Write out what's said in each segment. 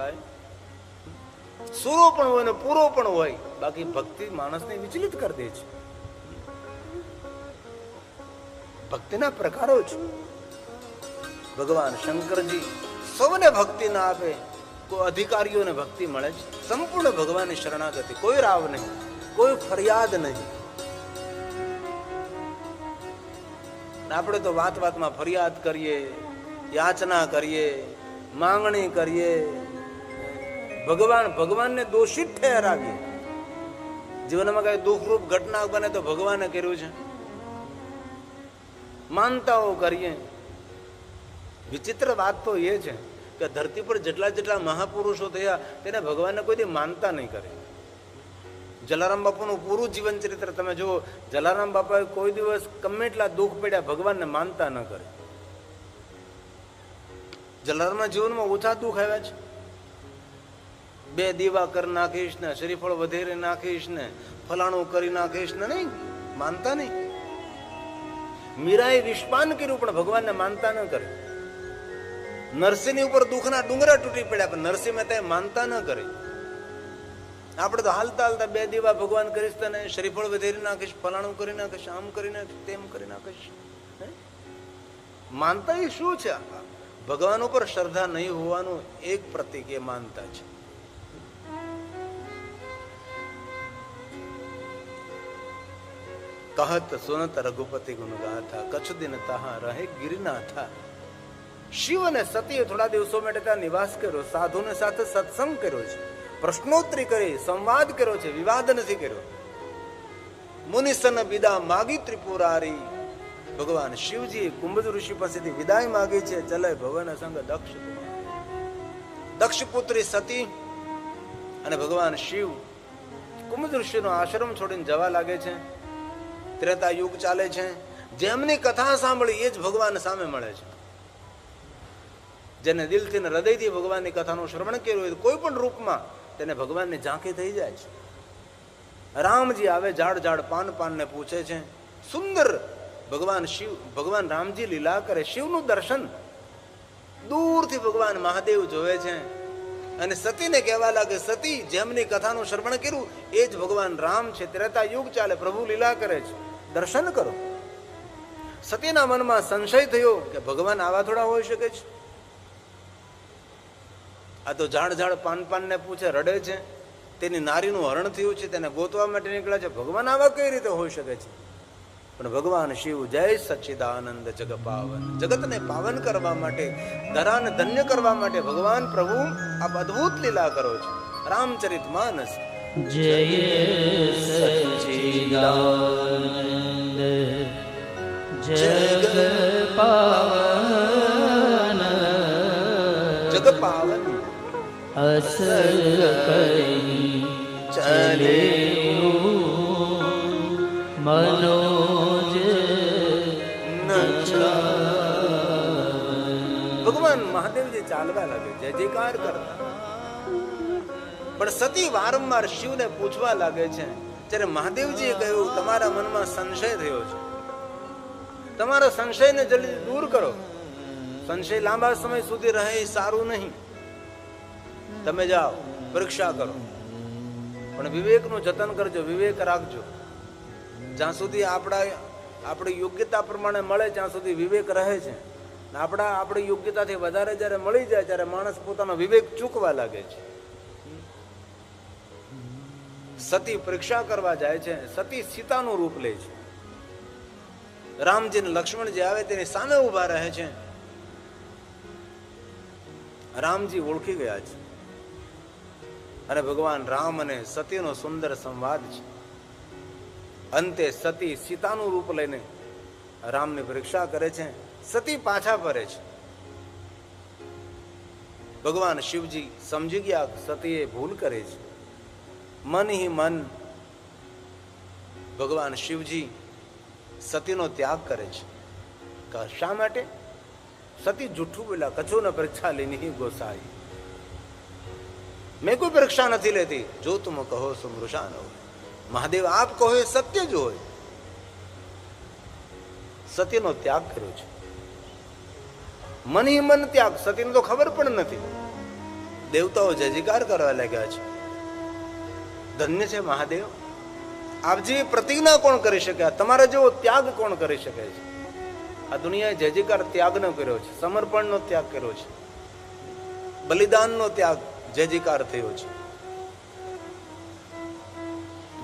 કહેવાય. સૂરો પણ હોય ને પૂરો પણ હોય, બાકી ભક્તિ માણસને વિચલિત કરી દે છે. ભક્તિના પ્રકારો છે. ભગવાન શંકરજી સૌને ભક્તિ ના આપે, કોઈ અધિકારીઓને ભક્તિ મળે છે. સંપૂર્ણ ભગવાનની શરણાગતિ, કોઈ રાવ નહીં, કોઈ ફરિયાદ નહીં. આપણે તો વાત વાતમાં ફરિયાદ કરીએ, યાચના કરીએ, માંગણી કરીએ, ભગવાનને દોષિત ઠેરાવીએ. જીવનમાં કઈ દુઃખરૂપ ઘટના બને તો ભગવાને કર્યું છે, માનતાઓ કરીએ. વિચિત્ર વાત તો એ છે કે ધરતી પર જેટલા મહાપુરુષો થયા તેને ભગવાનને કોઈ દી માનતા નહીં કરે. જલારામ બાપુનું પૂરું જીવન ચરિત્ર તમે જુઓ. જલારામ બાપાએ કોઈ દિવસ ગમે એટલા દુઃખ પડ્યા ભગવાનને માનતા ન કરે. જલારામના જીવનમાં ઓછા દુઃખ આવ્યા છે. 2 દીવા કરી નાખીશ ને, શ્રીફળ વધેરી નાખીશ ને, ફલાણું કરી નાખીશ ને, નહીં માનતા નહીં. મીરાએ વિષપાન કર્યું પણ ભગવાનને માનતા ન કરે. નરસિંહની ઉપર દુઃખના ડુંગરા તૂટી પડ્યા પણ નરસિંહ મહેતા માનતા ન કરે. આપણે તો હાલતા 2 દીવા ભગવાન કરીશ તને, શ્રીફળ વધેરી નાખીશ, ફલાણું કરી નાખીશ, આમ કરી નાખીશ, તેમ કરી નાખીશ. માનતા એ શું છે? ભગવાન ઉપર શ્રદ્ધા નહીં હોવાનું એક પ્રતીક એ માનતા છે. કહત સુનત રઘુપતિ ગુણ ગાથા, કચ્છ દિન તહા રહે ગિરનાથા. શિવ અને સતીએ થોડા દિવસો માટે ત્યાં નિવાસ કર્યો, સાધુને સાથે સત્સંગ કર્યો છે, પ્રશ્નોત્તરી કરી, સંવાદ કર્યો છે, વિવાદ નથી કર્યો. મુનિસન વિદા માગી ત્રિપુરારી. ભગવાન શિવજી કુંભજ ઋષિ પાસેથી વિદાય માગી છે. ચલે ભવન સંગ દક્ષ. દક્ષ પુત્રી સતી અને ભગવાન શિવ કુંભજ ઋષિનો આશ્રમ છોડીને જવા લાગે છે. ત્રેતા યુગ ચાલે છે. જેમની કથા સાંભળી એ જ ભગવાન સામે મળે છે. જેને દિલથી ને હૃદયથી ભગવાનની કથાનું શ્રવણ કર્યું હોય કોઈ પણ રૂપમાં તેને ભગવાનની ઝાંખી થઈ જાય છે. રામજી આવે, ઝાડ પાન ને પૂછે છે. સુંદર ભગવાન રામજી લીલા કરે. શિવનું દર્શન દૂરથી ભગવાન મહાદેવ જોવે છે અને સતીને કહેવા લાગે, સતી જેમની કથાનું શ્રવણ કર્યું એ જ ભગવાન રામ છે. ત્રેતા યુગ ચાલે, પ્રભુ લીલા કરે છે, દર્શન કરો. સતીના મનમાં સંશય થયો કે ભગવાન આવા થોડા હોઈ શકે છે. આ તો ઝાડ પાન ને પૂછે, રડે છે. તેની નારીનું હરણ થયું છે, તેને ગોતવા માટે નીકળ્યા છે. ભગવાન આવા કઈ રીતે હોઈ શકે છે? પણ ભગવાન શિવ જય સચ્ચિદાનંદ જગ પાવન, જગતને પાવન કરવા માટે, ધરાને ધન્ય કરવા માટે ભગવાન પ્રભુ આપ અદ્ભુત લીલા કરો છો. રામચરિત માનસ. જય સચ્ચિદાનંદ જગ પાવન, જગ પાવન અસલ કઈ ચલે મનોજ ભગવાન મહાદેવજી ચાલવા લાગે, જય જયકાર કરતા. પણ સતી વારંવાર શિવને પૂછવા લાગે છે. ત્યારે મહાદેવજીએ કહ્યું, તમારા મનમાં સંશય થયો છે, તમારા સંશયને જલ્દી દૂર કરો. સંશય લાંબા સમય સુધી રહે એ સારું નહીં. તમે જાઓ, પરીક્ષા કરો, પણ વિવેકનું જતન કરજો, વિવેક રાખજો. જ્યાં સુધી આપણી યોગ્યતા પ્રમાણે મળે ત્યાં સુધી વિવેક રહે છે. આપણી યોગ્યતાથી વધારે જયારે મળી જાય ત્યારે માણસ પોતાનો વિવેક ચૂકવા લાગે છે. સતી પરીક્ષા કરવા જાય છે. સતી સીતાનું રૂપ લે છે. રામજી ને લક્ષ્મણજી આવે તેની સામે ઉભા રહે છે. રામજી ઓળખી ગયા છે અને ભગવાન રામ અને સતીનો સુંદર સંવાદ છે. અંતે સતી સીતાનું રૂપ લઈને રામની પરીક્ષા કરે છે. સતી પાછા ફરે છે. ભગવાન શિવજી સમજી ગયા સતીએ ભૂલ કરે છે. મન હિ મન ભગવાન શિવજી સતીનો ત્યાગ કરે છે. શા માટે? સતી જૂઠું બોલ્યા, કછો ન પરીક્ષા લેની ગોસાઈ, મેં કોઈ પરીક્ષા નથી લેતી, જો તુમ કહો સમૃષા ન હોય. મહાદેવ આપ કહો એ સત્ય જ હોય. સતીનો ત્યાગ કર્યો છે. મન હિ મન ત્યાગ સતીને તો ખબર પણ નથી. દેવતાઓ જય જયકાર કરવા લાગ્યા છે. ધન્ય છે મહાદેવ, આપ જેવી પ્રતિજ્ઞા કોણ કરી શકે? તમારા જેવો ત્યાગ કોણ કરી શકે છે? આ દુનિયાએ જય જયકાર ત્યાગનો કર્યો છે, સમર્પણનો ત્યાગ કર્યો છે, બલિદાનનો ત્યાગ જય જયકાર થયો છે.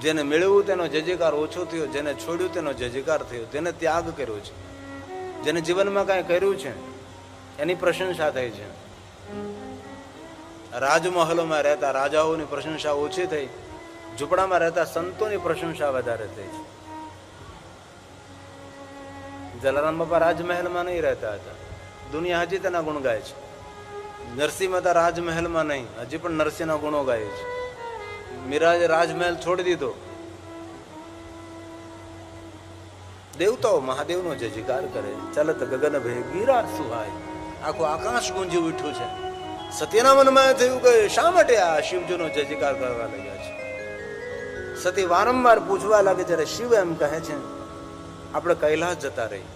જેને મેળવ્યું તેનો જય જયકાર ઓછો થયો, જેને છોડ્યું તેનો જય જયકાર થયો. જેને ત્યાગ કર્યો છે, જેને જીવનમાં કાંઈ કર્યું છે એની પ્રશંસા થઈ છે. રાજમહેલોમાં રહેતા રાજાઓની પ્રશંસા ઓછી થઈ, ઝૂંપડામાં રહેતા સંતોની પ્રશંસા વધારે થઈ છે. જલારામ બાપા રાજમહેલમાં નહીં રહેતા હતા, દુનિયા હજી તેના ગુણ ગાય છે. નરસિંહ મહેતા રાજમહેલમાં નહીં, હજી પણ નરસિંહના ગુણો ગાય છે. મીરાજે રાજમહેલ છોડી દીધો. દેવતાઓ મહાદેવનો જય જયકાર કરે. ચલત ગગન ભય ગીરા સુહાય, આખું આકાશ ગુંજી ઉઠ્યું છે. સતીના મનમાં થયું કે શા માટે આ શિવજીનો જય જયકાર કરવા લાગ્યા છે? સતી વારંવાર પૂછવા લાગે. જ્યારે શિવ એમ કહે છે આપણે કૈલાસ જતા રહી,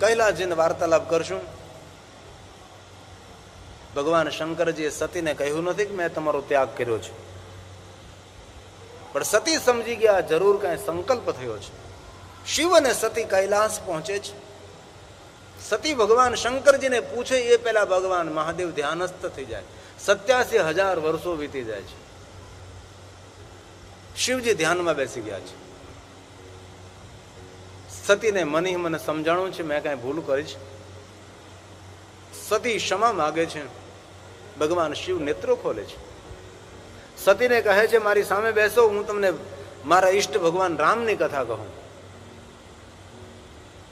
કૈલાસ જઈને વાર્તાલાપ કરશું. ભગવાન શંકરજીએ સતીને કહ્યું નથી કે મેં તમારો ત્યાગ કર્યો છે, પણ સતી સમજી ગયા જરૂર કઈ સંકલ્પ થયો છે. શિવ અને સતી કૈલાસ પહોંચે છે. સતી ભગવાન શંકરજીને પૂછે એ પહેલા ભગવાન મહાદેવ ધ્યાનસ્થ થઈ જાય. 87,000 વર્ષો વીતી જાય છે. શિવજી ધ્યાનમાં બેસી ગયા છે. સતીને મને સમજાણું છે મેં કઈ ભૂલ કરી છે. સતી ક્ષમા માગે છે. ભગવાન શિવ નેત્રો ખોલે છે. સતીને કહે છે મારી સામે બેસો, હું તમને મારા ઈષ્ટ ભગવાન રામની કથા કહું.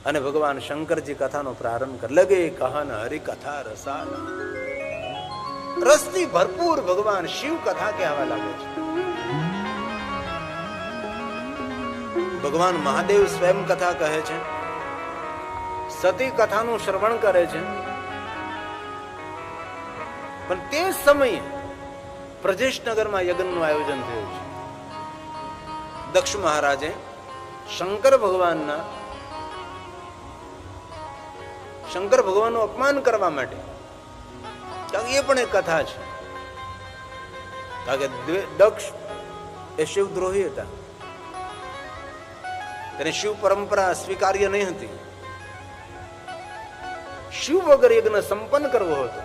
અને ભગવાન શંકરજી કથાનો પ્રારંભ કરે. લગે કહન હરિ કથા રસાલા, રસથી ભરપૂર ભગવાન શિવ કથા કહેવા લાગે છે. ભગવાન મહાદેવ સ્વયં કથા કહે છે. સતી કથાનું શ્રવણ કરે છે. પણ તે સમયે પ્રજેશનગરમાં યજ્ઞનું આયોજન થયું છે. દક્ષ મહારાજે શંકર ભગવાનનું અપમાન કરવા માટે, કારણ કે એ પણ એક કથા છે, કારણ કે દક્ષ એ શિવદ્રોહી હતા, તેને શિવ પરંપરા સ્વીકાર્ય નહીં હતી. શિવ વગર યજ્ઞ સંપન્ન કરવો હતો.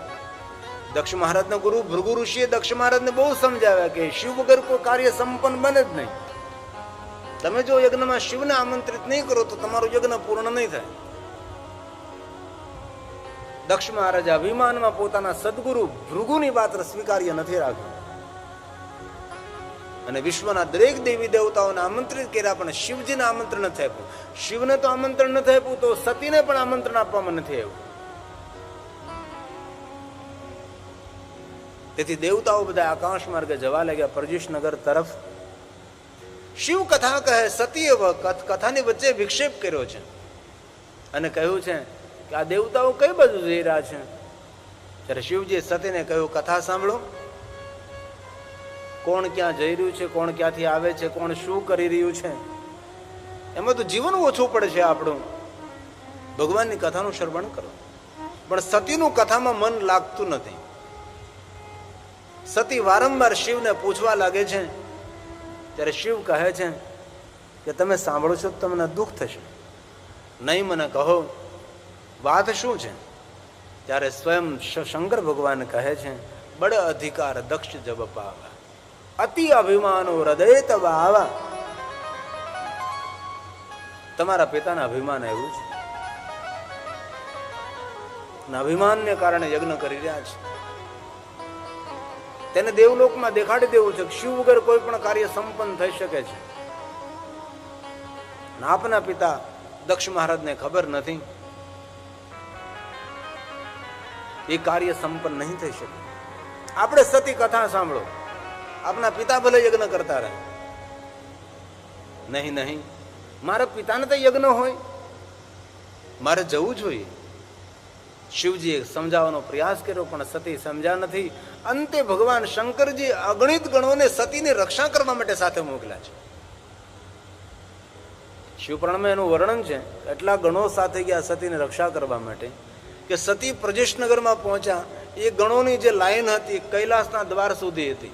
દક્ષ મહારાજના ગુરુ ભૃગુ ઋષિએ દક્ષ મહારાજને બહુ સમજાવ્યા કે શિવ વગર કોઈ કાર્ય સંપન્ન બને જ નહીં. તમે જો યજ્ઞમાં શિવને આમંત્રિત નહીં કરો તો તમારું યજ્ઞ પૂર્ણ નહીં થાય. દક્ષ મહારાજ અભિમાનમાં પોતાના સદગુરુ ભૃગુની વાત સ્વીકાર્ય નથી રાખ્યું અને વિશ્વના દરેક દેવી દેવતાઓને આમંત્રિત કર્યા, પણ શિવજીને આમંત્રણ નથી આપ્યું. શિવને તો આમંત્રણ નથી આપ્યું તો સતીને પણ આમંત્રણ આપવામાં નથી આવ્યું. તેથી દેવતાઓ બધા આકાશ માર્ગે જવા લાગ્યા પ્રજેશનગર તરફ. શિવ કથા કહે. સતીએ કથાની વચ્ચે વિક્ષેપ કર્યો છે અને કહ્યું છે કે આ દેવતાઓ કઈ બાજુ જઈ રહ્યા છે. ત્યારે શિવજીએ સતીને કહ્યું કથા સાંભળો. કોણ ક્યાં જઈ રહ્યું છે, કોણ ક્યાંથી આવે છે, કોણ શું કરી રહ્યું છે, એમાં તો જીવન ઓછું પડે છે આપણું. ભગવાનની કથાનું શ્રવણ કરો. પણ સતીનું કથામાં મન લાગતું નથી. સતી વારંવાર શિવને પૂછવા લાગે છે. ત્યારે શિવ કહે છે કે તમે સાંભળો છો તો તમને દુઃખ થશે, નહીં મને કહો વાત શું છે. ત્યારે સ્વયં શંકર ભગવાન કહે છે બડ અધિકાર દક્ષ જબ પાવા, અતિ અભિમાનો હૃદય તબ આવા. તમારા પિતાના અભિમાન આવ્યું છે, અભિમાનને કારણે યજ્ઞ કરી રહ્યા છે. તેને દેવલોકમાં દેખાડી દેવું છે કે શિવ વગર કોઈ પણ કાર્ય સંપન્ન થઈ શકે છે. આપના પિતા દક્ષ મહારાજને ખબર નથી, એ કાર્ય સંપન્ન નહીં થઈ શકે. આપણે સતી કથા સાંભળો. આપના પિતા ભલે યજ્ઞ કરતા રહે. નહીં, મારા પિતાને તો યજ્ઞ હોય, મારે જવું જોઈએ. શિવજીએ સમજાવવાનો પ્રયાસ કર્યો પણ સતી સમજ્યા નથી. અંતે ભગવાન શંકરજી અગણિત ગણોને સતીની રક્ષા કરવા માટે સાથે મોકલ્યા છે. શિવપુરાણમાં એનું વર્ણન છે. એટલા ગણો સાથે ગયા સતીની રક્ષા કરવા માટે કે સતી પ્રજેશનગરમાં પહોંચ્યા એ ગણોની જે લાઈન હતી કૈલાસના દ્વાર સુધી હતી.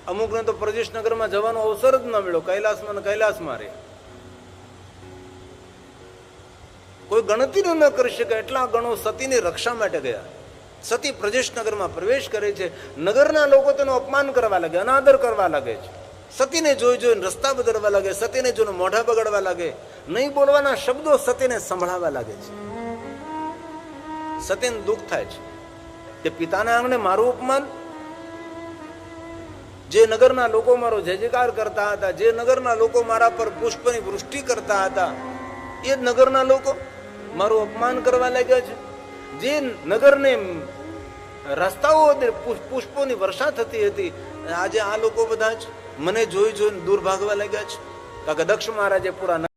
અમુકને તો પ્રજેશનગરમાં જવાનો અવસર જ ન મળ્યો, કૈલાસમાં ને કૈલાસમાં રહે. કોઈ ગણતરી ન કરી શકે એટલા ગણો સતીની રક્ષા માટે ગયા. સતી પ્રજેશનગરમાં પ્રવેશ કરે છે. નગરના લોકો તેનું અપમાન કરવા લાગે, અનાદર કરવા લાગે છે. સતીને જોઈ જોઈને રસ્તા બદલવા લાગે, સતીને જોઈને મોઢા બગાડવા લાગે, નહીં બોલવાના શબ્દો સતીને સંભળાવા લાગે છે. સતીને દુઃખ થાય છે કે પિતાના આંગણે મારું અપમાન. જે નગરના લોકો મારો જય જયકાર કરતા હતા, જે નગરના લોકો મારા પર પુષ્પની વૃષ્ટિ કરતા હતા, એ નગરના લોકો મારું અપમાન કરવા લાગ્યા છે. જે નગરને રસ્તાઓ પુષ્પોની વર્ષા થતી હતી, આજે આ લોકો બધા જ મને જોઈ જોઈને દૂર ભાગવા લાગ્યા છે. કારણ કે દક્ષ મહારાજે પૂરા